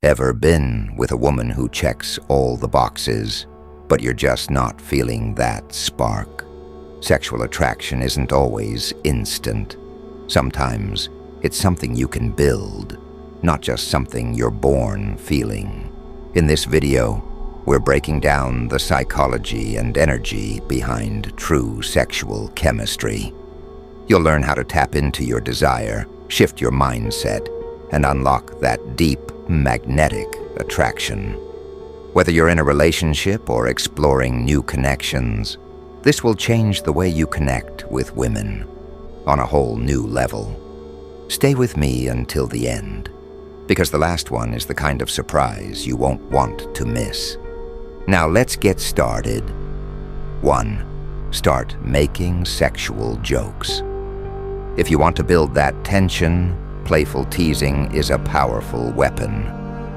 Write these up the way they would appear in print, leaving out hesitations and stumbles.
Ever been with a woman who checks all the boxes, but you're just not feeling that spark? Sexual attraction isn't always instant. Sometimes it's something you can build, not just something you're born feeling. In this video, we're breaking down the psychology and energy behind true sexual chemistry. You'll learn how to tap into your desire, shift your mindset, and unlock that deep, magnetic attraction. Whether you're in a relationship or exploring new connections, this will change the way you connect with women on a whole new level. Stay with me until the end, because the last one is the kind of surprise you won't want to miss. Now let's get started. 1. Start making sexual jokes. If you want to build that tension, playful teasing is a powerful weapon.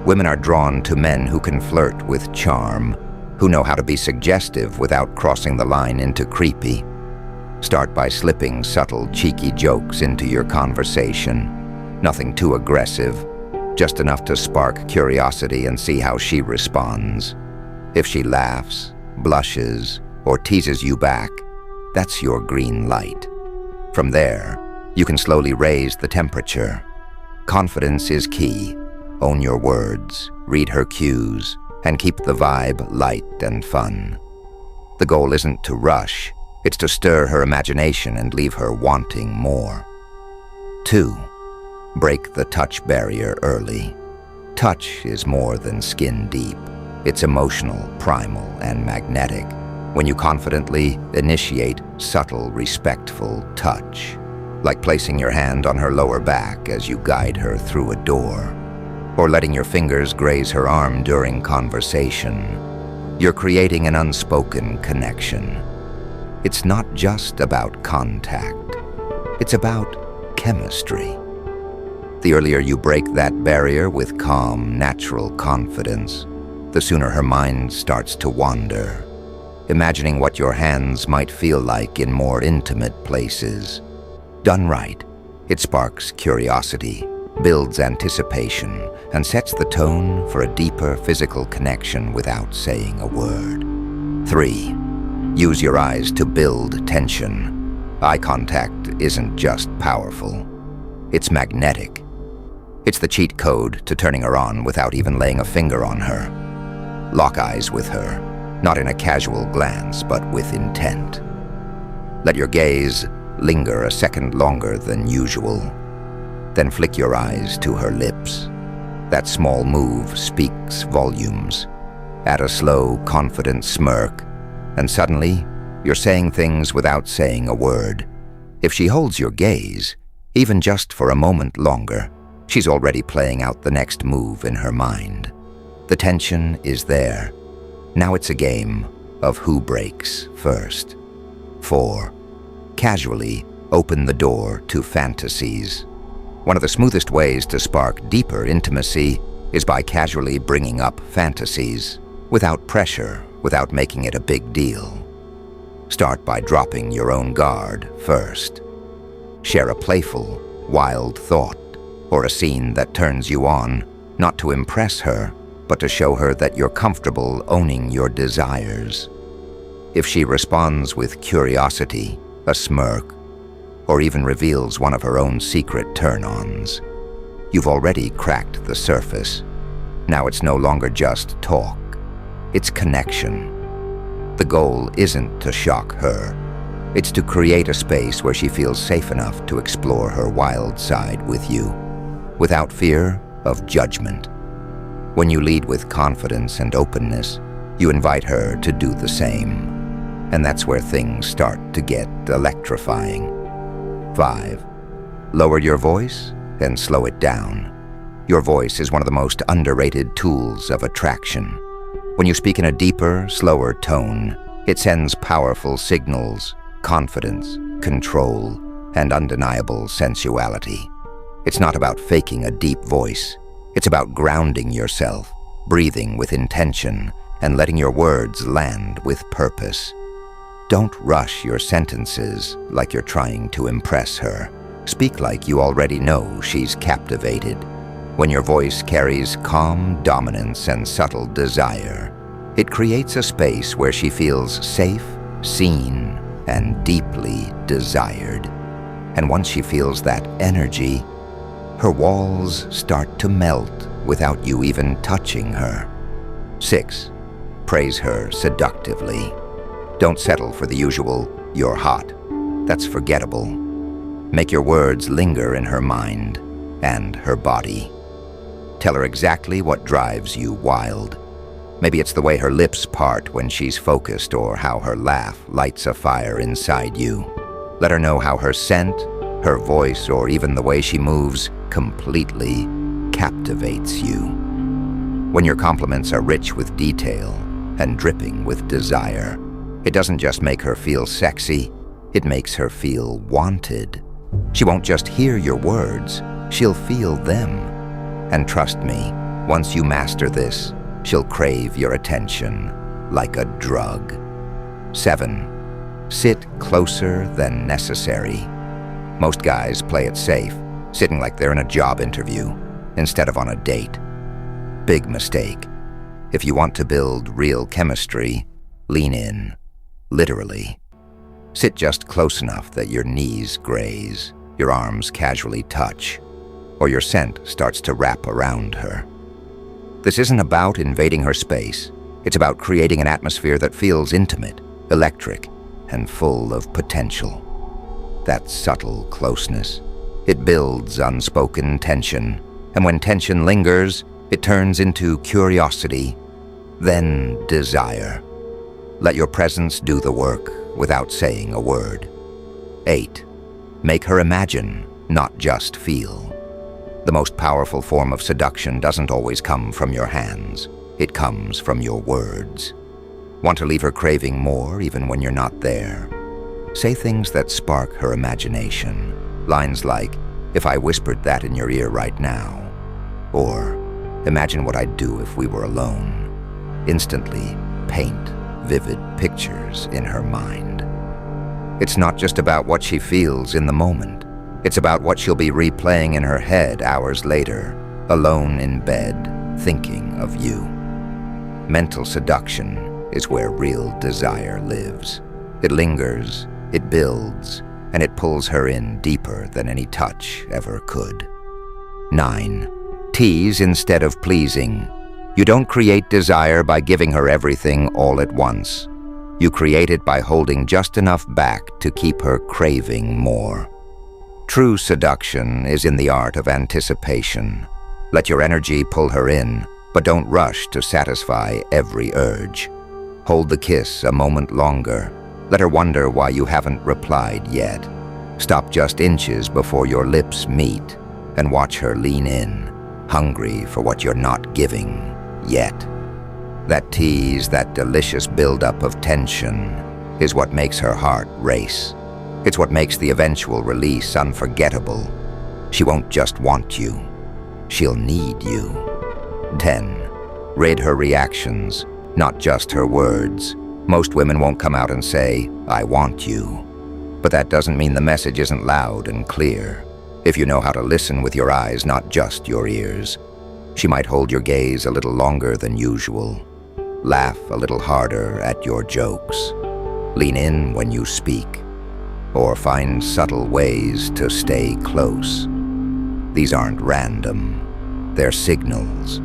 Women are drawn to men who can flirt with charm, who know how to be suggestive without crossing the line into creepy. Start by slipping subtle, cheeky jokes into your conversation. Nothing too aggressive, just enough to spark curiosity and see how she responds. If she laughs, blushes, or teases you back, that's your green light. From there, you can slowly raise the temperature. Confidence is key. Own your words, read her cues, and keep the vibe light and fun. The goal isn't to rush, it's to stir her imagination and leave her wanting more. 2. Break the touch barrier early. Touch is more than skin deep. It's emotional, primal, and magnetic. When you confidently initiate subtle, respectful touch, like placing your hand on her lower back as you guide her through a door, or letting your fingers graze her arm during conversation, you're creating an unspoken connection. It's not just about contact, it's about chemistry. The earlier you break that barrier with calm, natural confidence, the sooner her mind starts to wander, imagining what your hands might feel like in more intimate places. Done right, it sparks curiosity, builds anticipation, and sets the tone for a deeper physical connection without saying a word. 3. Use your eyes to build tension. Eye contact isn't just powerful, it's magnetic. It's the cheat code to turning her on without even laying a finger on her. Lock eyes with her, not in a casual glance, but with intent. Let your gaze linger a second longer than usual. Then flick your eyes to her lips. That small move speaks volumes. Add a slow, confident smirk, and suddenly, you're saying things without saying a word. If she holds your gaze, even just for a moment longer, she's already playing out the next move in her mind. The tension is there. Now it's a game of who breaks first. 4. Casually open the door to fantasies. One of the smoothest ways to spark deeper intimacy is by casually bringing up fantasies, without pressure, without making it a big deal. Start by dropping your own guard first. Share a playful, wild thought, or a scene that turns you on, not to impress her, but to show her that you're comfortable owning your desires. If she responds with curiosity, a smirk, or even reveals one of her own secret turn-ons, you've already cracked the surface. Now it's no longer just talk, it's connection. The goal isn't to shock her, it's to create a space where she feels safe enough to explore her wild side with you, without fear of judgment. When you lead with confidence and openness, you invite her to do the same. And that's where things start to get electrifying. 5. Lower your voice and slow it down. Your voice is one of the most underrated tools of attraction. When you speak in a deeper, slower tone, it sends powerful signals, confidence, control, and undeniable sensuality. It's not about faking a deep voice. It's about grounding yourself, breathing with intention, and letting your words land with purpose. Don't rush your sentences like you're trying to impress her. Speak like you already know she's captivated. When your voice carries calm dominance and subtle desire, it creates a space where she feels safe, seen, and deeply desired. And once she feels that energy, her walls start to melt without you even touching her. 6. Praise her seductively. Don't settle for the usual, "you're hot." That's forgettable. Make your words linger in her mind and her body. Tell her exactly what drives you wild. Maybe it's the way her lips part when she's focused, or how her laugh lights a fire inside you. Let her know how her scent, her voice, or even the way she moves completely captivates you. When your compliments are rich with detail and dripping with desire, it doesn't just make her feel sexy, it makes her feel wanted. She won't just hear your words, she'll feel them. And trust me, once you master this, she'll crave your attention like a drug. 7. Sit closer than necessary. Most guys play it safe, sitting like they're in a job interview instead of on a date. Big mistake. If you want to build real chemistry, lean in, literally. Sit just close enough that your knees graze, your arms casually touch, or your scent starts to wrap around her. This isn't about invading her space. It's about creating an atmosphere that feels intimate, electric, and full of potential. That subtle closeness. It builds unspoken tension, and when tension lingers, it turns into curiosity, then desire. Let your presence do the work without saying a word. 8. Make her imagine, not just feel. The most powerful form of seduction doesn't always come from your hands. It comes from your words. Want to leave her craving more even when you're not there? Say things that spark her imagination. Lines like, "If I whispered that in your ear right now," or "Imagine what I'd do if we were alone." Instantly paint vivid pictures in her mind. It's not just about what she feels in the moment. It's about what she'll be replaying in her head hours later, alone in bed, thinking of you. Mental seduction is where real desire lives. It lingers, it builds, and it pulls her in deeper than any touch ever could. 9. Tease instead of pleasing. You don't create desire by giving her everything all at once. You create it by holding just enough back to keep her craving more. True seduction is in the art of anticipation. Let your energy pull her in, but don't rush to satisfy every urge. Hold the kiss a moment longer. Let her wonder why you haven't replied yet. Stop just inches before your lips meet and watch her lean in, hungry for what you're not giving yet. That tease, that delicious buildup of tension, is what makes her heart race. It's what makes the eventual release unforgettable. She won't just want you. She'll need you. 10. Read her reactions, not just her words. Most women won't come out and say, "I want you." But that doesn't mean the message isn't loud and clear. If you know how to listen with your eyes, not just your ears, she might hold your gaze a little longer than usual. Laugh a little harder at your jokes. Lean in when you speak. Or find subtle ways to stay close. These aren't random. They're signals.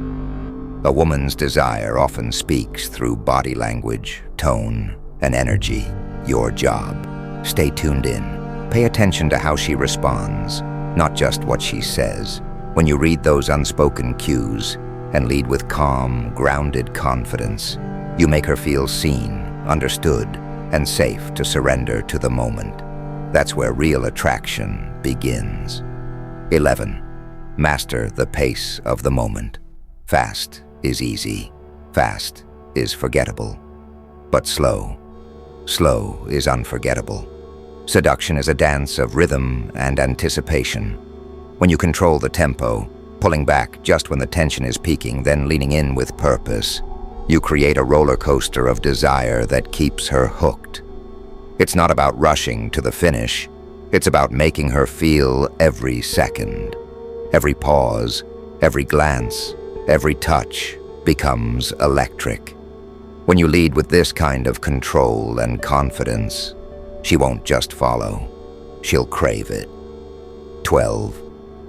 A woman's desire often speaks through body language, tone, and energy. Your job. Stay tuned in. Pay attention to how she responds, not just what she says. When you read those unspoken cues and lead with calm, grounded confidence, you make her feel seen, understood, and safe to surrender to the moment. That's where real attraction begins. 11. Master the pace of the moment. Fast is easy. Fast is forgettable. But slow is unforgettable. Seduction is a dance of rhythm and anticipation. When you control the tempo, pulling back just when the tension is peaking, then leaning in with purpose, you create a roller coaster of desire that keeps her hooked. It's not about rushing to the finish. It's about making her feel every second, every pause, Every glance, every touch becomes electric. When you lead with this kind of control and confidence, she won't just follow, she'll crave it. 12.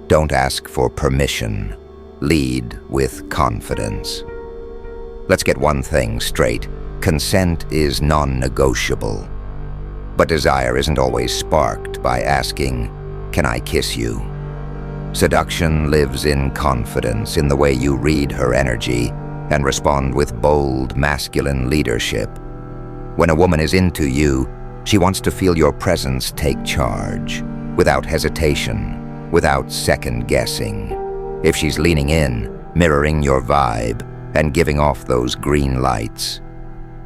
Don't ask for permission. Lead with confidence. Let's get one thing straight. Consent is non-negotiable. But desire isn't always sparked by asking, "Can I kiss you?" Seduction lives in confidence, in the way you read her energy and respond with bold, masculine leadership. When a woman is into you, she wants to feel your presence take charge, without hesitation, without second-guessing. If she's leaning in, mirroring your vibe, and giving off those green lights,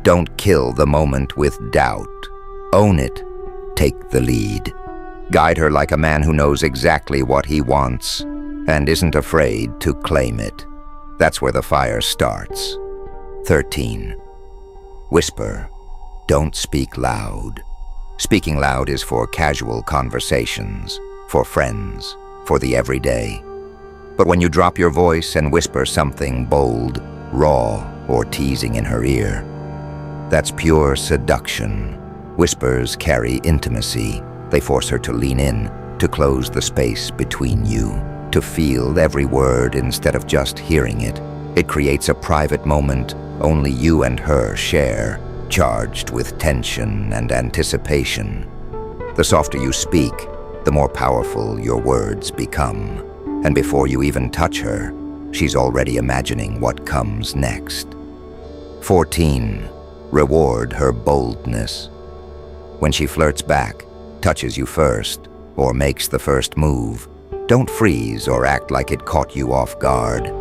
don't kill the moment with doubt. Own it. Take the lead. Guide her like a man who knows exactly what he wants and isn't afraid to claim it. That's where the fire starts. 13. Whisper. Don't speak loud. Speaking loud is for casual conversations, for friends, for the everyday. But when you drop your voice and whisper something bold, raw, or teasing in her ear, that's pure seduction. Whispers carry intimacy. They force her to lean in, to close the space between you, to feel every word instead of just hearing it. It creates a private moment only you and her share, charged with tension and anticipation. The softer you speak, the more powerful your words become. And before you even touch her, she's already imagining what comes next. 14. Reward her boldness. When she flirts back, touches you first, or makes the first move, don't freeze or act like it caught you off guard.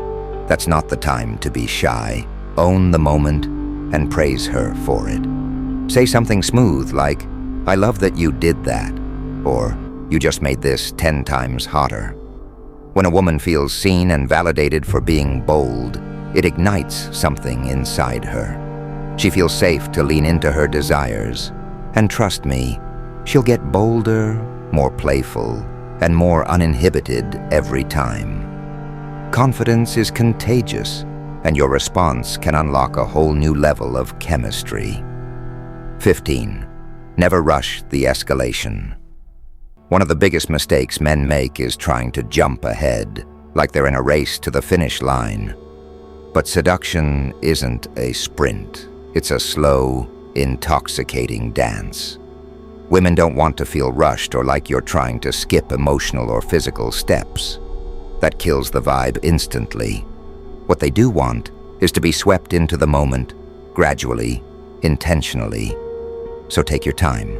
That's not the time to be shy. Own the moment and praise her for it. Say something smooth like, "I love that you did that," or "You just made this 10 times hotter." When a woman feels seen and validated for being bold, it ignites something inside her. She feels safe to lean into her desires. And trust me, she'll get bolder, more playful, and more uninhibited every time. Confidence is contagious, and your response can unlock a whole new level of chemistry. 15. Never rush the escalation. One of the biggest mistakes men make is trying to jump ahead, like they're in a race to the finish line. But seduction isn't a sprint. It's a slow, intoxicating dance. Women don't want to feel rushed or like you're trying to skip emotional or physical steps. That kills the vibe instantly. What they do want is to be swept into the moment, gradually, intentionally. So take your time.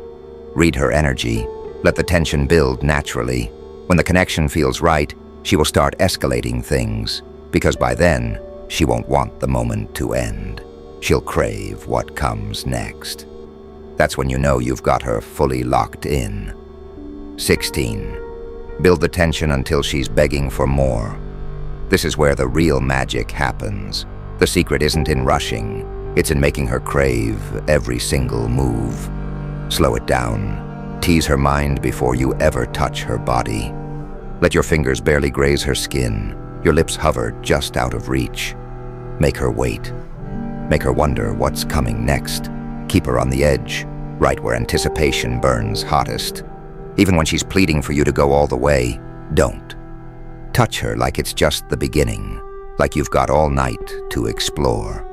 Read her energy. Let the tension build naturally. When the connection feels right, she will start escalating things, because by then, she won't want the moment to end. She'll crave what comes next. That's when you know you've got her fully locked in. 16. Build the tension until she's begging for more. This is where the real magic happens. The secret isn't in rushing. It's in making her crave every single move. Slow it down. Tease her mind before you ever touch her body. Let your fingers barely graze her skin. Your lips hover just out of reach. Make her wait. Make her wonder what's coming next. Keep her on the edge, right where anticipation burns hottest. Even when she's pleading for you to go all the way, don't. Touch her like it's just the beginning, like you've got all night to explore.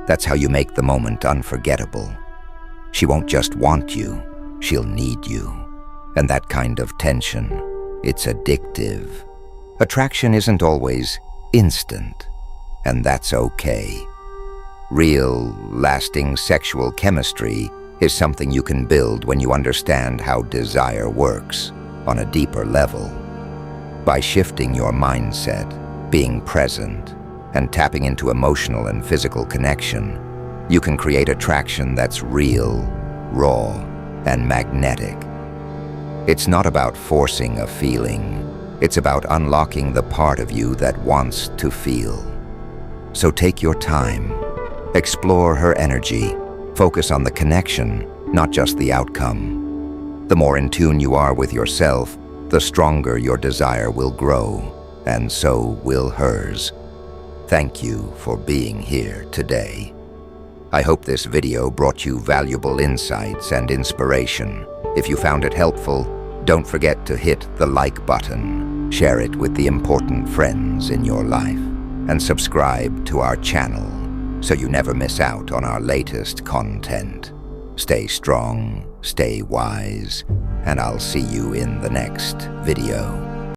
That's how you make the moment unforgettable. She won't just want you, she'll need you. And that kind of tension, it's addictive. Attraction isn't always instant, and that's okay. Real, lasting sexual chemistry is something you can build when you understand how desire works on a deeper level. By shifting your mindset, being present, and tapping into emotional and physical connection, you can create attraction that's real, raw, and magnetic. It's not about forcing a feeling. It's about unlocking the part of you that wants to feel. So take your time. Explore her energy. Focus on the connection, not just the outcome. The more in tune you are with yourself, the stronger your desire will grow, and so will hers. Thank you for being here today. I hope this video brought you valuable insights and inspiration. If you found it helpful, don't forget to hit the like button, share it with the important friends in your life, and subscribe to our channel so you never miss out on our latest content. Stay strong, stay wise, and I'll see you in the next video.